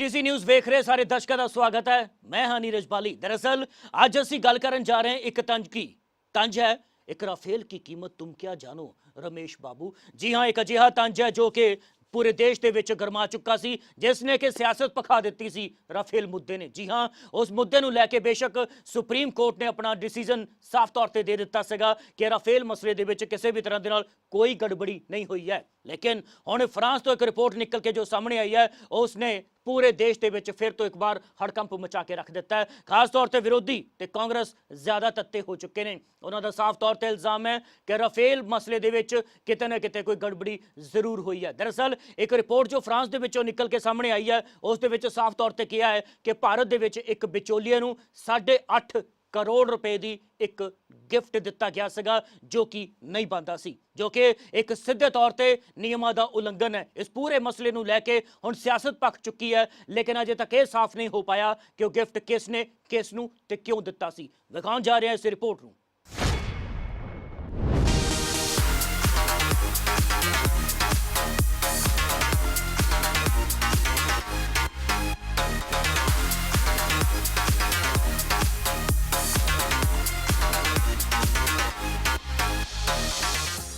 PTC news वेख रहे सारे दर्शकों का स्वागत है। मैं हां नीरज बाली। दरअसल आज असी गल करन जा रहे हैं एक तंज की। तंज है एक राफेल की कीमत तुम क्या जानो रमेश बाबू। जी हां, एक अजिहा तंज है जो कि पूरे देश के विच गरमा चुका सी, जिसने कि सियासत पखा दी सी राफेल मुद्दे ने। जी हां, उस मुद्दे नूं लैके बेशक सुप्रीम कोर्ट ने अपना डिसीजन साफ तौर पर दे दिता सीगा कि राफेल मसले दे विच किसी भी तरह दे नाल कोई गड़बड़ी नहीं हुई है। लेकिन हुण फ्रांस तो एक रिपोर्ट निकल के जो सामने आई है उसने पूरे देश के विच फिर तो एक बार हड़कंप मचा के रख दिता है। खास तौर पर विरोधी ते कांग्रेस ज्यादा तत्ते हो चुके हैं। उन्होंने साफ तौर पर इल्जाम है कि राफेल मसले दे विच किते ना किते कोई गड़बड़ी जरूर हुई है। दरअसल एक रिपोर्ट जो फ्रांस दे विचों निकल के सामने आई है उस दे विच साफ तौर पर किया है कि भारत दे विच एक विचोलिए नूं 8.5 करोड़ रुपए की एक गिफ्ट दिता गया सीगा जो कि नहीं बनता सी, जो कि एक सीधे तौर पर नियमां दा उल्लंघन है। इस पूरे मसले नूं लैके हुण सियासत पक चुकी है, लेकिन अजे तक यह साफ नहीं हो पाया कि वह गिफ्ट किसने किस नूं ते क्यों दिता सी। विखाउण जा रहे हैं इस रिपोर्ट नूं।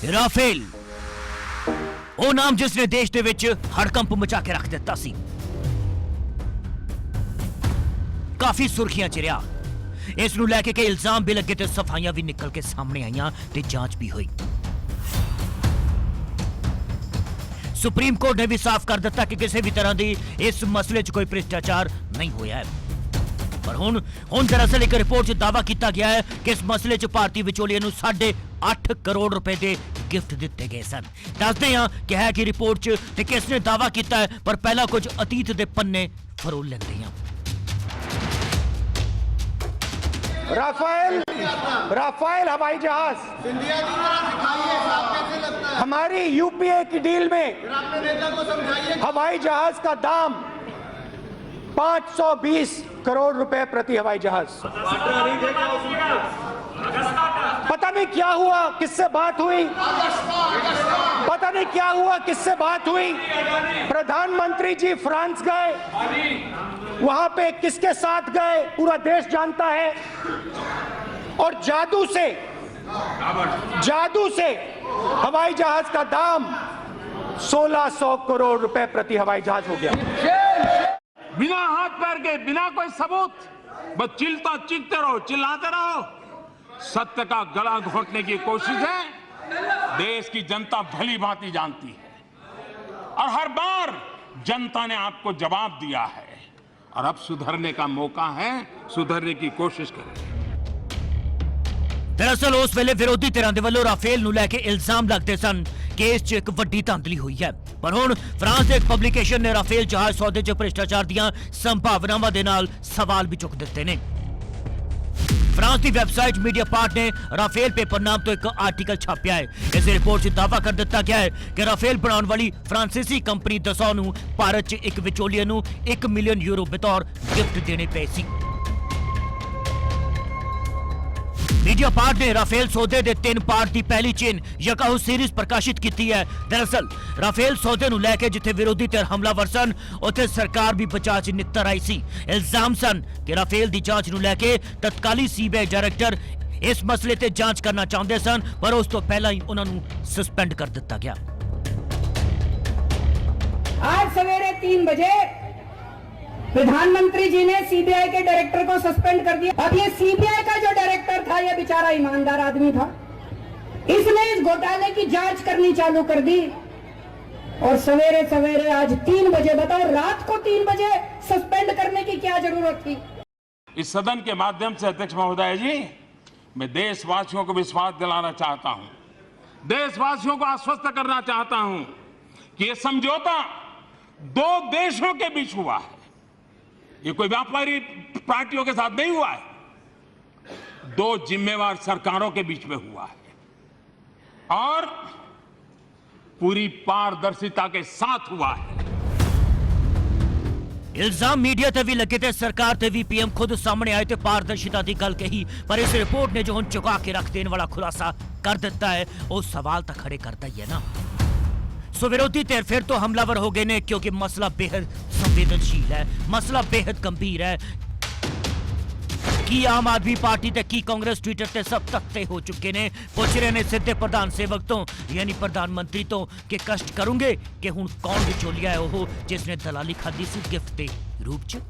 राफेल वो नाम जिसने देश दे विच हड़कंप मचा के रख दिता सी, काफी सुर्खियां च रहा। इस नूं लैके कई इल्जाम भी लगे ते सफाइयां भी निकल के सामने आईयां ते जांच भी हुई। सुप्रीम कोर्ट ने भी साफ कर दिता कि किसी भी तरह की इस मसले च कोई भ्रिष्टाचार नहीं होया है। पर हुण दरअसल एक रिपोर्ट च दावा किया गया है कि इस मसले च भारतीय विचोलिए नूं 8.5 करोड़ रुपए के गिफ्ट दिते गए सन। दसदे हां कि है कि रिपोर्ट च ते किसने दावा किया है, पर पहला कुछ अतीत के पन्ने फरोल लेंदे हां। राफेल हवाई जहाज हमारी यूपीए की डील में हवाई जहाज का दाम 520 करोड़ रुपए प्रति हवाई जहाज। पता नहीं क्या हुआ, किससे बात हुई, पता नहीं क्या हुआ, किससे बात हुई। प्रधानमंत्री जी फ्रांस गए, वहां पे किसके साथ गए पूरा देश जानता है। और जादू से हवाई जहाज का दाम 1600 करोड़ रुपए प्रति हवाई जहाज हो गया। बिना हाथ पैर के, बिना कोई सबूत, बस चीखते रहो, चिल्लाते रहो। सत्य का गला घोंटने की कोशिश है देश की जनता भली भांति जानती है, और हर बार जनता ने आपको जवाब दिया है, और अब सुधरने का मौका है, सुधरने की कोशिश करें। दरअसल उस वेले विरोधी धिरां दे वल्लों राफेल नूं लैके इल्जाम लगदे सन कि इस च एक वड्डी धांधली हुई है। पर हुण फ्रांस दे एक पब्लिकेशन ने राफेल जहाज सौदे च भ्रिष्टाचार दीआं संभावनावां दे नाल सवाल भी चुक दित्ते ने। फ्रांस की वेबसाइट मीडिया पार्ट ने राफेल पेपर नाम तो एक आर्टिकल छापया है। इस रिपोर्ट से दावा कर दिता गया है कि राफेल बनाने वाली फ्रांसीसी कंपनी दसॉ नूं भारत च एक विचोलिए नूं 1 मिलियन यूरो बतौर गिफ्ट देने पे सी। मीडिया पार्ट ने राफेल सौदे दे 3 पार्ट की पहली चेन यकाहू सीरीज प्रकाशित की है। दरअसल राफेल सौदे नूं लैके जिथे विरोधी धिर हमलावर सन, उत्थे सरकार भी बचाव च नितर आई सी। इल्जाम सन कि राफेल की जांच नूं लैके तत्काली सीबीआई डायरेक्टर इस मसले ते जांच करना चाहते सन, पर उस तो पहला ही उन्हां नूं सस्पेंड कर दिता गया। आज सवेरे 3 बजे प्रधानमंत्री जी ने सीबीआई के डायरेक्टर को सस्पेंड कर दिया। अब ये सीबीआई का जो डायरेक्टर था, ये बेचारा ईमानदार आदमी था, इसने इस घोटाले की जांच करनी चालू कर दी, और सवेरे सवेरे आज 3 बजे, बताओ रात को 3 बजे सस्पेंड करने की क्या जरूरत थी। इस सदन के माध्यम से अध्यक्ष महोदय जी, मैं देशवासियों को विश्वास दिलाना चाहता हूं, देशवासियों को आश्वस्त करना चाहता हूं कि यह समझौता 2 देशों के बीच हुआ है, ये कोई व्यापारी पार्टियों के साथ नहीं हुआ है, 2 जिम्मेवार सरकारों के बीच में हुआ है, और पूरी पारदर्शिता के साथ हुआ है। इल्जाम मीडिया ते भी लगे थे, सरकार ते भी पीएम खुद सामने आए थे पारदर्शिता की गल कही, पर इस रिपोर्ट ने जो हुण चुका के रख देने वाला खुलासा कर दिता है, वो सवाल तो खड़े करता ही है ना। सो विरोधी धिर फिर तो हमलावर हो गए ने क्योंकि मसला बेहद संवेदनशील है, मसला बेहद गंभीर है। की आम आदमी पार्टी ते की कांग्रेस ट्विटर ते सब तख्ते हो चुके ने। पुछ रहे ने सीधे प्रधान सेवक तो यानी प्रधानमंत्री तो कि कष्ट करूंगे कि हुण कौन विचोलिया है वो जिसने दलाली खाधी सी गिफ्ट के रूप च।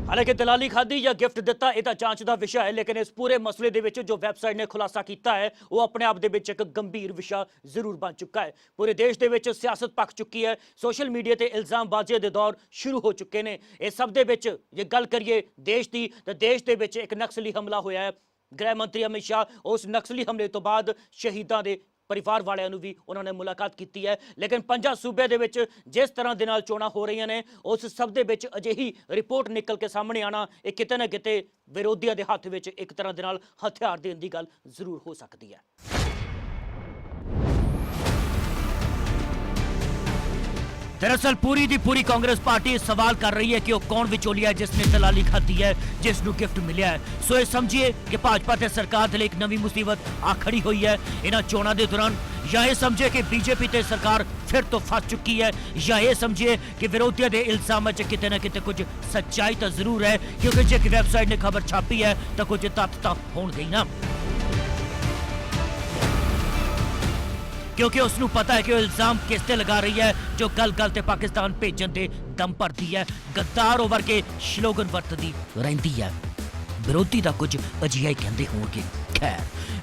हालांकि दलाली खाधी या गिफ्ट दिता यह तो जांच का विषय है, लेकिन इस पूरे मसले दे विच जो वैबसाइट ने खुलासा किया है वो अपने आप दे विच एक गंभीर विषय जरूर बन चुका है। पूरे देश दे विच सियासत पक चुकी है, सोशल मीडिया ते इल्जामबाजी दे दौर शुरू हो चुके ने। इस सब दे विच जे गल करिए देश की तो देश दे विच एक नक्सली हमला होया है। गृह मंत्री अमित शाह उस नक्सली हमले तो बाद शहीदां दे परिवार वालियां नूं भी उन्होंने मुलाकात की है, लेकिन पंजाब सूबे दे विच जिस तरह दे नाल चोणां हो रही ने उस सब दे विच अजिही रिपोर्ट निकल के सामने आना ये किते ना किते विरोधियों के हथ विच एक तरह दे नाल हथियार देने की गल जरूर हो सकती है। दरअसल पूरी दी पूरी कांग्रेस पार्टी सवाल कर रही है कि वो कौन विचोलिया है जिसने दलाली खाधी है, जिसनों गिफ्ट मिलिया है। सो ये समझिए कि भाजपा ते सरकार दे एक नवी मुसीबत आ खड़ी हुई है इन्हां चोणां दे दौरान, या ये समझे कि बीजेपी ते सरकार फिर तो फस चुकी है, या ये समझिए कि विरोधियों के इल्जाम किते ना किते कुछ सच्चाई तो जरूर है, क्योंकि जो वैबसाइट ने खबर छापी है तो कुछ तथ्य तो होणगे ना, क्योंकि उसनू पता है कि इल्जाम किस ते लगा रही है जो गल गल ते पाकिस्तान भेजन दे दम भरती है, गद्दार ओवर के स्लोगन वरतदी रहिंदी है। विरोधी दा कुछ अजिहा ही कहंदे होणगे। खैर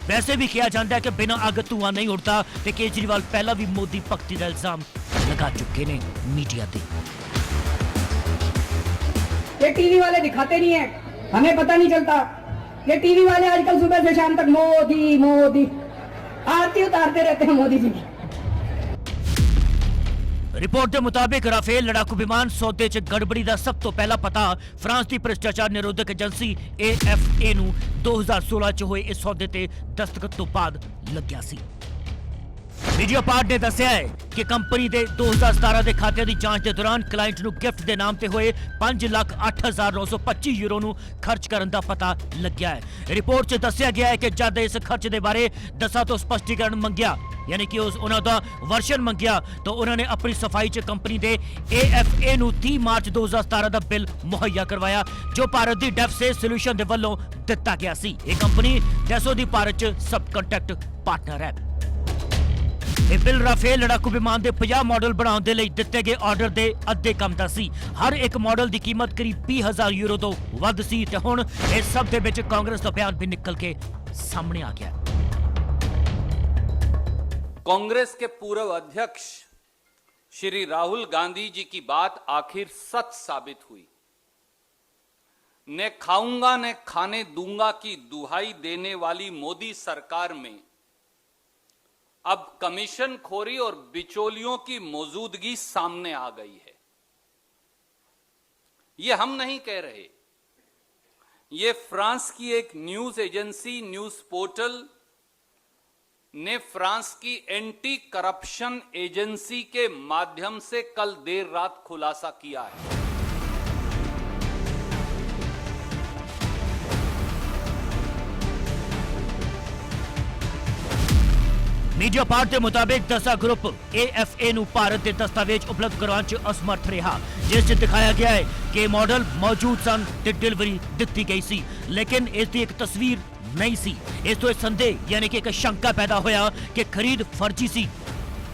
वैसे भी कहा जाता है कि बिना अग धुआं नहीं उड़ता, ते केजरीवाल पहला भी मोदी भक्ति का इल्जाम लगा चुके ने मीडिया ते। ये टीवी वाले दिखाते नहीं है, हमें पता नहीं चलता। ये टीवी वाले आजकल सुबह से शाम तक मोदी मोदी आरती उतारते रहते हैं मोदी जी की। रिपोर्ट के मुताबिक राफेल लड़ाकू विमान सौदे च गड़बड़ी का सब तो पहला पता फ्रांस की भ्रष्टाचार निरोधक एजेंसी AFA नूं 2016 च होए इस सौदे ते दस्तखत तो बाद लग्या सी। मीडिया पार्ट ने दस्सिया है कि कंपनी के 2017 के खाते की जांच के दौरान क्लाइंट नूं गिफ्ट के नाम से होए 5,08,925 यूरो नूं खर्च करने का पता लग्या है। रिपोर्ट च दस्सिया गया है कि जब इस खर्च के बारे दसा तो स्पष्टीकरण मंगिया, यानी कि उन्होंने वर्शन मंगिया, तो उन्होंने अपनी सफाई च कंपनी के AFA नूं 30 मार्च 2017 का बिल मुहैया करवाया जो भारत की डेफसे सोल्यूशन के वलों दिता गया सी। यह कंपनी डेसो की भारत च सब कॉन्ट्रैक्ट पार्टनर है। यह बिल राफेल लड़ाकू विमान के 50 मॉडल बनाने के लिए दिते गए ऑर्डर के अद्धे कम का सी। हर एक मॉडल की कीमत करीब 20,000 यूरो तो वध सी, ते हुण इस सब दे विच कांग्रेस का बयान भी निकल के सामने आ गया। कांग्रेस के पूर्व अध्यक्ष श्री राहुल गांधी जी की बात आखिर सच साबित हुई। ने खाऊंगा ने खाने दूंगा की दुहाई देने वाली मोदी सरकार में अब कमीशन खोरी और बिचौलियों की मौजूदगी सामने आ गई है। यह हम नहीं कह रहे, यह फ्रांस की एक न्यूज एजेंसी न्यूज पोर्टल ने फ्रांस की एंटी करप्शन एजेंसी के माध्यम से कल देर रात खुलासा किया है। मीडिया पार्ट के मुताबिक दसा ग्रुप AFA नूं भारत के दस्तावेज उपलब्ध करवाने च असमर्थ रहा, जिस च दिखाया गया है कि मॉडल मौजूद सन ते डिलीवरी दी गई सी, लेकिन इसकी एक तस्वीर नहीं सी। इस तो संदेह यानी कि एक शंका पैदा होया कि खरीद फर्जी सी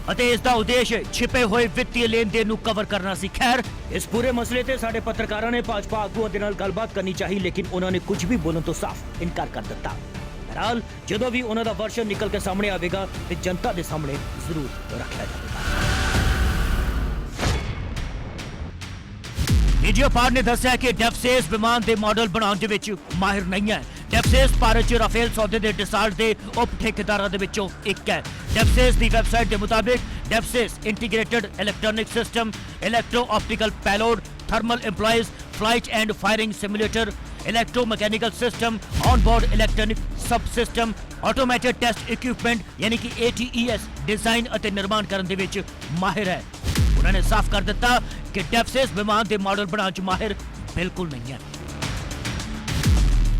अते इसका उद्देश्य छिपे हुए वित्तीय लेन देन नूं कवर करना सी। खैर इस पूरे मसले ते साडे पत्रकारां ने भाजपा आगूआं दे नाल गलबात करनी चाहिए, लेकिन उन्होंने कुछ भी बोलण तो साफ इनकार कर दिता। बहरहाल जो भी उन्हों का वर्शन निकल के सामने आएगा तो जनता के सामने जरूर रखा जाएगा। मीडिया पार्ट ने दस्सिया कि डेफसेस विमान के मॉडल बनाने विच माहिर नहीं है। डेफसेस भारत च राफेल सौदे के डिसाल्ट के उप ठेकेदारों के विचों एक है। डेफसेस की वैबसाइट के मुताबिक Defsys integrated electronic system, electro optical payload, thermal employees, flight and firing simulator, electromechanical system, on board electronic sub system, automated test equipment यानी कि ATES डिजाइन और निर्माण करने विच माहिर है। उन्होंने साफ कर दिता कि डेफसेस विमान के मॉडल बनाने माहिर बिल्कुल नहीं है।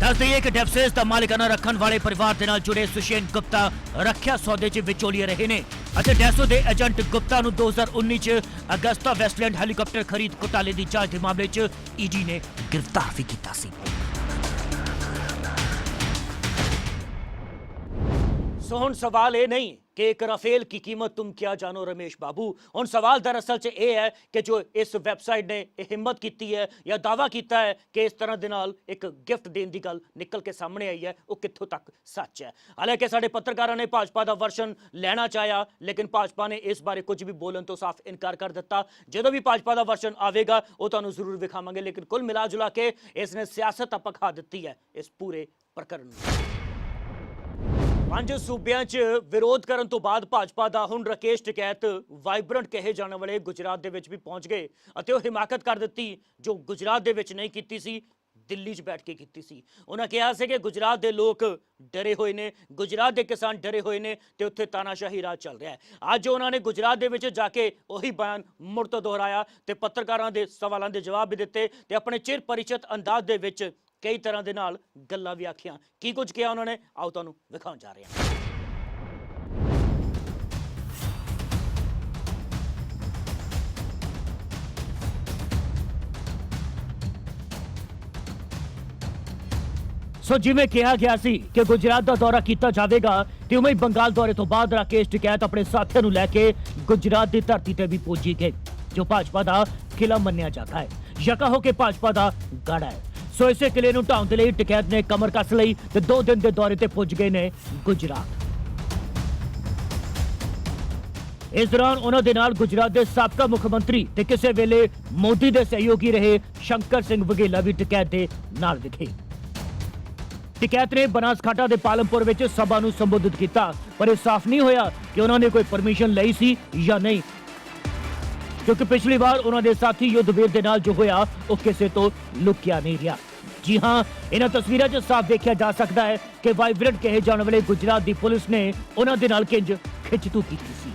ਦੱਸ ਦਈਏ ਕਿ ਡੈਫਸੇਸ ਦਾ ਮਾਲਿਕਾਨਾ ਰੱਖਣ ਵਾਲੇ ਪਰਿਵਾਰ ਦੇ ਨਾਲ ਜੁੜੇ ਸੁਸ਼ੇਨ ਗੁਪਤਾ ਰੱਖਿਆ ਸੌਦੇ 'ਚ ਵਿਚੋਲੀਏ ਰਹੇ ਨੇ ਅਤੇ ਡੈਸੋ ਦੇ ਏਜੰਟ ਗੁਪਤਾ ਨੂੰ 2019 'ਚ ਅਗਸਤਾ ਵੈਸਟਲੈਂਡ ਹੈਲੀਕਾਪਟਰ ਖਰੀਦ ਘੁਟਾਲੇ ਦੀ ਜਾਂਚ ਦੇ ਮਾਮਲੇ 'ਚ ਈਡੀ ਨੇ ਗ੍ਰਿਫਤਾਰ ਵੀ ਕੀਤਾ ਸੀ। सो हुण सवाल ये नहीं कि एक राफेल की कीमत तुम क्या जानो रमेश बाबू, हुण सवाल दरअसल च ये है कि जो इस वैबसाइट ने हिम्मत की है या दावा किया है कि इस तरह के नाल एक गिफ्ट देने की गल निकल के सामने आई है, वो कित्थों तक सच है। हालांकि साडे पत्रकारों ने भाजपा का वर्शन लेना चाहा लेकिन भाजपा ने इस बारे कुछ भी बोलने तो साफ इनकार कर दिता। जो भी भाजपा का वर्शन आएगा वो तुहानूं जरूर विखावांगे, लेकिन कुल मिला जुला के इसने सियासत अपखा दी है इस पूरे प्रकरण में। 5 सूबिਆਂ 'ਚ ਵਿਰੋਧ ਕਰਨ ਤੋਂ ਬਾਅਦ ਭਾਜਪਾ ਦਾ ਹੁਣ ਰਾਕੇਸ਼ ਟਿਕੈਤ ਵਾਈਬ੍ਰੈਂਟ ਕਹੇ ਜਾਣ ਵਾਲੇ ਗੁਜਰਾਤ ਦੇ ਵਿੱਚ ਵੀ ਪਹੁੰਚ ਗਏ ਅਤੇ ਉਹ ਹਿਮਾਕਤ ਕਰ ਦਿੱਤੀ ਜੋ ਗੁਜਰਾਤ ਦੇ ਵਿੱਚ ਨਹੀਂ ਕੀਤੀ ਸੀ, ਦਿੱਲੀ 'ਚ ਬੈਠ ਕੇ ਕੀਤੀ ਸੀ। ਉਹਨਾਂ ਕਿਹਾ ਸੀ ਕਿ ਗੁਜਰਾਤ ਦੇ ਲੋਕ ਡਰੇ ਹੋਏ ਨੇ, ਗੁਜਰਾਤ ਦੇ ਕਿਸਾਨ ਡਰੇ ਹੋਏ ਨੇ ਤੇ ਉੱਥੇ ਤਾਨਾਸ਼ਾਹੀ ਰਾਜ ਚੱਲ ਰਿਹਾ ਹੈ। ਅੱਜ ਉਹਨਾਂ ਨੇ ਗੁਜਰਾਤ ਦੇ ਵਿੱਚ ਜਾ ਕੇ ਉਹੀ ਬਿਆਨ ਮੁੜ ਤੋਂ ਦੁਹਰਾਇਆ ਤੇ ਪੱਤਰਕਾਰਾਂ ਦੇ ਸਵਾਲਾਂ ਦੇ ਜਵਾਬ ਵੀ ਦਿੱਤੇ ਤੇ ਆਪਣੇ ਚਿਰ ਪਰਿਚਿਤ ਅੰਦਾਜ਼ ਦੇ ਵਿੱਚ ਕਈ ਤਰ੍ਹਾਂ ਦੇ ਨਾਲ ਗੱਲਾਂ ਵੀ ਆਖੀਆਂ। ਕੀ ਕੁਝ ਕਿਹਾ ਉਹਨਾਂ ਨੇ, ਆਓ ਤੁਹਾਨੂੰ ਵਿਖਾਉਣ ਜਾ ਰਹੇ ਹਾਂ। ਸੋ ਜਿਵੇਂ ਕਿਹਾ ਗਿਆ ਸੀ ਕਿ ਗੁਜਰਾਤ ਦਾ ਦੌਰਾ ਕੀਤਾ ਜਾਵੇਗਾ ਤੇ ਉਵੇਂ ਹੀ ਬੰਗਾਲ ਦੌਰੇ ਤੋਂ ਬਾਅਦ ਰਾਕੇਸ਼ ਟਿਕੈਤ ਆਪਣੇ ਸਾਥੀਆਂ ਨੂੰ ਲੈ ਕੇ ਗੁਜਰਾਤ ਦੀ ਧਰਤੀ ਤੇ ਵੀ ਪਹੁੰਚੀ ਗਏ, ਜੋ ਭਾਜਪਾ ਦਾ ਕਿਲਾ ਮੰਨਿਆ ਜਾਂਦਾ ਹੈ ਜਾਂ ਕਹੋ ਕਿ ਭਾਜਪਾ ਦਾ ਗੜ੍ਹ ਹੈ। ਸੋ ਇਸੇ ਕਿਲੇ ਨੂੰ ਢਾਉਣ ਦੇ ਲਈ ਟਿਕੈਤ ਨੇ ਕਮਰ ਕੱਸ ਲਈ ਤੇ 2 ਦਿਨ ਦੇ ਦੌਰੇ ਤੇ ਪੁੱਜ ਗਏ ਨੇ ਗੁਜਰਾਤ। ਇਸ ਦੌਰਾਨ ਉਹਨਾਂ ਦੇ ਨਾਲ ਗੁਜਰਾਤ ਦੇ ਸਾਬਕਾ ਮੁੱਖ ਮੰਤਰੀ ਤੇ ਕਿਸੇ ਵੇਲੇ ਮੋਦੀ ਦੇ ਸਹਿਯੋਗੀ ਰਹੇ ਸ਼ੰਕਰ ਸਿੰਘ ਵਘੇਲਾ ਵੀ ਟਿਕੈਤ ਦੇ ਨਾਲ ਦਿਖੇ। ਟਿਕੈਤ ਨੇ ਬਨਾਸਕਾਂਠਾ ਦੇ ਪਾਲਮਪੁਰ ਵਿੱਚ ਸਭਾ ਨੂੰ ਸੰਬੋਧਿਤ ਕੀਤਾ, ਪਰ ਇਹ ਸਾਫ਼ ਨਹੀਂ ਹੋਇਆ ਕਿ ਉਹਨਾਂ ਨੇ ਕੋਈ ਪਰਮਿਸ਼ਨ ਲਈ ਸੀ ਜਾਂ ਨਹੀਂ, ਕਿਉਂਕਿ ਪਿਛਲੀ ਵਾਰ ਉਹਨਾਂ ਦੇ ਸਾਥੀ ਯੁੱਧਵੀਰ ਦੇ ਨਾਲ ਜੋ ਹੋਇਆ ਉਹ ਕਿਸੇ ਤੋਂ ਲੁਕਿਆ ਨਹੀਂ ਰਿਹਾ। ਜੀ ਹਾਂ, ਇਹਨਾਂ ਤਸਵੀਰਾਂ 'ਚ ਸਾਫ਼ ਦੇਖਿਆ ਜਾ ਸਕਦਾ ਹੈ ਕਿ ਵਾਈਬ੍ਰੈਂਟ ਕਹੇ ਜਾਣ ਵਾਲੇ ਗੁਜਰਾਤ ਦੀ ਪੁਲਿਸ ਨੇ ਉਹਨਾਂ ਦੇ ਨਾਲ ਕਿੰਜ ਖਿੱਚਤੂ ਕੀਤੀ ਸੀ।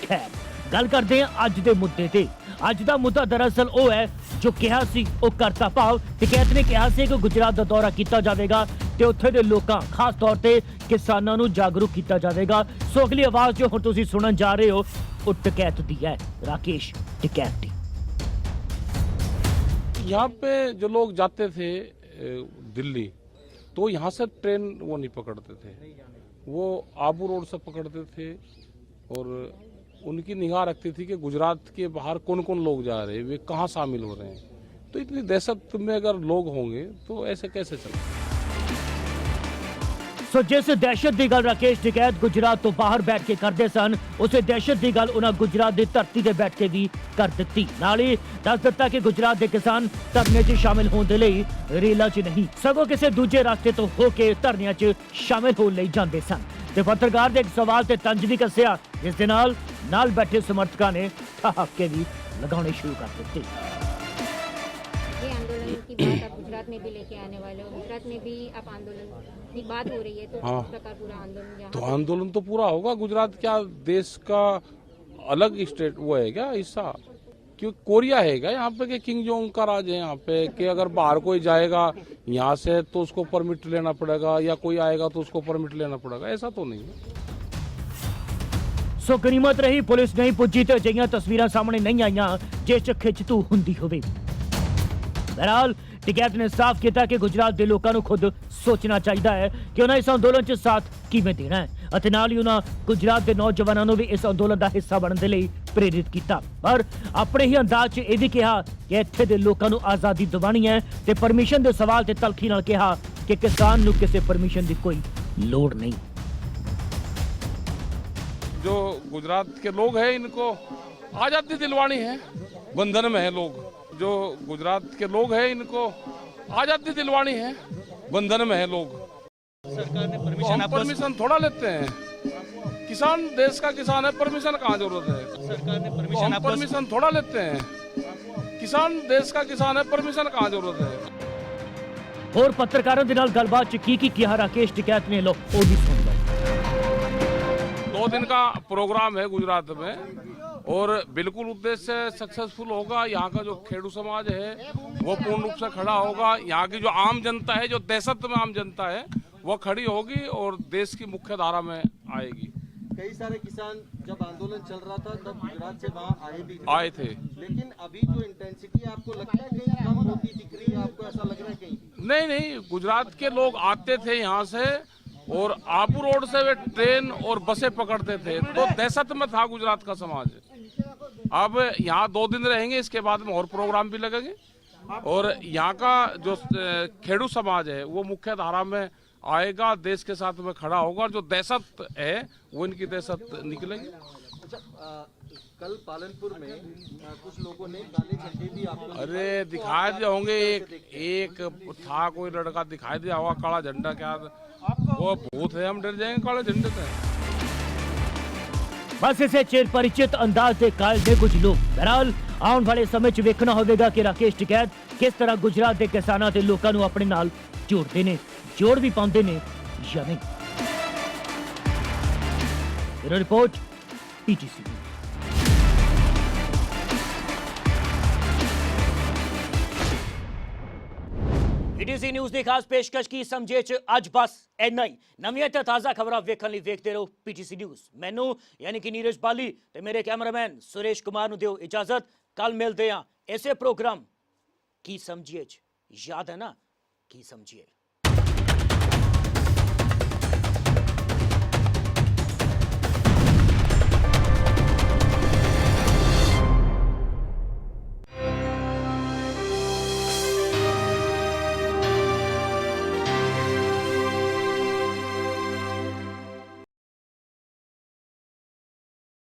ਖੈਰ, ਗੱਲ ਕਰਦੇ ਹਾਂ ਅੱਜ ਦੇ ਮੁੱਦੇ ਤੇ। ਅੱਜ ਦਾ ਮੁੱਦਾ ਦਰਅਸਲ ਉਹ ਹੈ ਜੋ ਕਿਹਾ ਸੀ ਉਹ ਕਰਤਾ ਭਾਵ ਟਿਕੈਤ ਨੇ ਕਿਹਾ ਸੀ ਕਿ ਗੁਜਰਾਤ ਦਾ ਦੌਰਾ ਕੀਤਾ ਜਾਵੇਗਾ ਤੇ ਉੱਥੇ ਦੇ ਲੋਕਾਂ ਖਾਸ ਤੌਰ ਤੇ ਕਿਸਾਨਾਂ ਨੂੰ ਜਾਗਰੂਕ ਕੀਤਾ ਜਾਵੇਗਾ। ਸੋ ਅਗਲੀ ਆਵਾਜ਼ ਜੋ ਹੁਣ ਤੁਸੀਂ ਸੁਣਨ ਜਾ ਰਹੇ ਹੋ ਉਹ ਟਿਕੈਤ ਦੀ ਹੈ, ਰਾਕੇਸ਼ ਟਿਕੈਤ ਦੀ। यहाँ पे जो लोग जाते थे दिल्ली, तो यहाँ से ट्रेन वो नहीं पकड़ते थे, वो आबू रोड से पकड़ते थे और उनकी निगाह रखती थी कि गुजरात के बाहर कौन कौन लोग जा रहे हैं, वे कहाँ शामिल हो रहे हैं। तो इतनी दहशत में अगर लोग होंगे तो ऐसे कैसे चलेगा। ਸੋ ਜਿਸ ਦਹਿਸ਼ਤ ਦੀ ਗੱਲ ਰਾਕੇਸ਼ ਟਿਕੈਤ ਗੁਜਰਾਤ ਤੋਂ ਬਾਹਰ ਬੈਠ ਕੇ ਕਰਦੇ ਸਨ, ਉਸੇ ਦਹਿਸ਼ਤ ਦੀ ਗੱਲ ਉਹਨਾਂ ਗੁਜਰਾਤ ਦੀ ਧਰਤੀ ਤੇ ਬੈਠ ਕੇ ਵੀ ਕਰ ਦਿੱਤੀ। ਨਾਲ ਹੀ ਦੱਸ ਦਿੱਤਾ ਕਿ ਗੁਜਰਾਤ ਦੇ ਕਿਸਾਨ ਧਰਨੇ 'ਚ ਸ਼ਾਮਿਲ ਹੋਣ ਦੇ ਲਈ ਰੇਲਾਂ 'ਚ ਨਹੀਂ ਸਗੋਂ ਕਿਸੇ ਦੂਜੇ ਰਸਤੇ ਤੋਂ ਹੋ ਕੇ ਧਰਨਿਆਂ 'ਚ ਸ਼ਾਮਿਲ ਹੋਣ ਲਈ ਜਾਂਦੇ ਸਨ। ਤੇ ਪੱਤਰਕਾਰ ਦੇ ਇੱਕ ਸਵਾਲ ਤੇ ਤੰਜ ਵੀ ਕੱਸਿਆ, ਜਿਸ ਦੇ ਨਾਲ ਬੈਠੇ ਸਮਰਥਕਾਂ ਨੇ ਠਹਾਕੇ ਵੀ ਲਗਾਉਣੇ ਸ਼ੁਰੂ ਕਰ ਦਿੱਤੇ। ये आंदोलन की बात आप गुजरात में भी लेके आने वाले हो, गुजरात में भी आप आंदोलन की बात हो रही है, तो हाँ। किस प्रकार पूरा आंदोलन यहाँ तो आंदोलन तो पूरा होगा। गुजरात क्या देश का अलग स्टेट वो है क्या हिस्सा, क्यों कोरिया है क्या यहाँ पे कि किंग जोंग का राज है यहाँ पे, कि अगर बाहर कोई जाएगा यहाँ से तो उसको परमिट लेना पड़ेगा या कोई आएगा तो उसको परमिट लेना पड़ेगा, ऐसा तो नहीं है। ਸੋ ਗਨੀਮਤ ਰਹੀ ਪੁਲਿਸ ਨਹੀਂ ਪੁੱਜੀ ਤੇ ਅਜਿਹੀਆਂ ਤਸਵੀਰਾਂ ਸਾਹਮਣੇ ਨਹੀਂ ਆਈਆਂ ਜਿਸ 'ਚ ਖਿੱਚਤੂ ਹੁੰਦੀ ਹੋਵੇ। बहरहाल टिकैत ने साफ किया कि गुजरात के लोगों को खुद सोचना चाहिए है कि उन्हें इस अंदोलन च साथ किवें देना है ਅਤੇ ਨਾਲ ਹੀ ਉਹਨਾਂ ਗੁਜਰਾਤ ਦੇ ਨੌਜਵਾਨਾਂ ਨੂੰ ਵੀ ਇਸ ਅੰਦੋਲਨ ਦਾ ਹਿੱਸਾ ਬਣਨ ਦੇ ਲਈ ਪ੍ਰੇਰਿਤ ਕੀਤਾ। ਪਰ ਆਪਣੇ ਹੀ ਅੰਦਾਜ਼ 'ਚ ਇਹ ਵੀ ਕਿਹਾ ਕਿ ਇੱਥੇ ਦੇ ਲੋਕਾਂ ਨੂੰ ਆਜ਼ਾਦੀ ਦਿਵਾਣੀ ਹੈ ਤੇ ਪਰਮਿਸ਼ਨ ਦੇ ਸਵਾਲ ਤੇ ਤਲਖੀ ਨਾਲ ਕਿਹਾ ਕਿ ਕਿਸਾਨ ਨੂੰ ਕਿਸੇ ਪਰਮਿਸ਼ਨ ਦੀ ਕੋਈ ਲੋੜ नहीं। जो गुजरात के लोग हैं इनको आज़ादी दिलवानी है, बंधन में है लोग। जो गुजरात के लोग हैं इनको आज़ादी दिलवानी है, बंधन में है लोग। सरकार ने तो हम परमिशन थोड़ा लेते हैं, किसान देश का किसान है, परमिशन कहाँ जरूरत है। सरकार ने तो हम परमिशन थोड़ा लेते हैं, किसान देश का किसान है, परमिशन कहाँ जरूरत है। ਹੋਰ ਪੱਤਰਕਾਰਾਂ ਦੇ ਨਾਲ ਗੱਲਬਾਤ 'ਚ ਕੀ ਕਿਹਾ ਰਾਕੇਸ਼ ਟਿਕੈਤ ਨੇ, ਲੋ ਉਹ ਵੀ ਸੁਣ ਲਓ। 2 2 दिन का प्रोग्राम है गुजरात में और बिल्कुल उद्देश्य सक्सेसफुल होगा। यहाँ का जो खेडू समाज है वो पूर्ण रूप से खड़ा होगा। यहाँ की जो आम जनता है, जो दहशत में आम जनता है, वो खड़ी होगी और देश की मुख्य धारा में आएगी। कई सारे किसान जब आंदोलन चल रहा था तब गुजरात से वहाँ आए थे, लेकिन अभी जो इंटेंसिटी आपको लगता है कहीं कम होती दिख रही है? आपको ऐसा लग रहा है कहीं? नहीं, गुजरात के लोग आते थे यहाँ से और आबू रोड से वे ट्रेन और बसें पकड़ते थे, तो दहशत में था गुजरात का समाज। अब यहाँ 2 दिन रहेंगे, इसके बाद में और प्रोग्राम भी लगेंगे और यहाँ का जो खेडू समाज है वो मुख्य धारा में आएगा, देश के साथ में खड़ा होगा और जो दहशत है वो इनकी दहशत निकलेगी। अच्छा, कल पालनपुर में कुछ लोगों ने काले झंडे भी आपको अरे दिखाई दिए होंगे, एक था कोई लड़का दिखाई दिया होगा काला झंडा, क्या वो भूत है, हम डर जाएंगे काले झंडे से। बस इसे चिर परिचित अंदाज ਦੇ ਕਾਲ ਦੇ ਕੁਝ ਲੋਕ ਬਹਰਾਲ ਆਉਣ ਵਾਲੇ ਸਮੇਂ 'ਚ ਵੇਖਣਾ ਹੋਵੇਗਾ ਕਿ ਰਾਕੇਸ਼ ਟਿਕੈਤ ਕਿਸ ਤਰ੍ਹਾਂ ਗੁਜਰਾਤ ਦੇ ਕਿਸਾਨਾਂ ਤੇ ਲੋਕਾਂ ਨੂੰ ਆਪਣੇ ਨਾਲ ਜੋੜਦੇ ਨੇ, ਜੋੜ ਵੀ ਪਾਉਂਦੇ ਨੇ ਜਾਂ ਨਹੀਂ। Report PTC। PTC ਨਿਊਜ਼ ਦੀ ਖਾਸ ਪੇਸ਼ਕਸ਼ ਕੀ ਸਮਝੇ 'ਚ ਅੱਜ ਬਸ ਇੰਨਾ ਹੀ। ਨਵੀਆਂ ਤੇ ਤਾਜ਼ਾ ਖਬਰਾਂ ਵੇਖਣ ਲਈ ਵੇਖਦੇ ਰਹੋ PTC ਨਿਊਜ਼। ਮੈਨੂੰ ਯਾਨੀ ਕਿ ਨੀਰਜ ਬਾਲੀ ਤੇ ਮੇਰੇ ਕੈਮਰਾਮੈਨ ਸੁਰੇਸ਼ ਕੁਮਾਰ ਨੂੰ ਦਿਓ ਇਜਾਜ਼ਤ। ਕੱਲ ਮਿਲਦੇ ਹਾਂ ਇਸੇ ਪ੍ਰੋਗਰਾਮ ਕੀ ਸਮਝੀਏ 'ਚ। ਯਾਦ ਹੈ ਨਾ ਕੀ ਸਮਝੀਏ।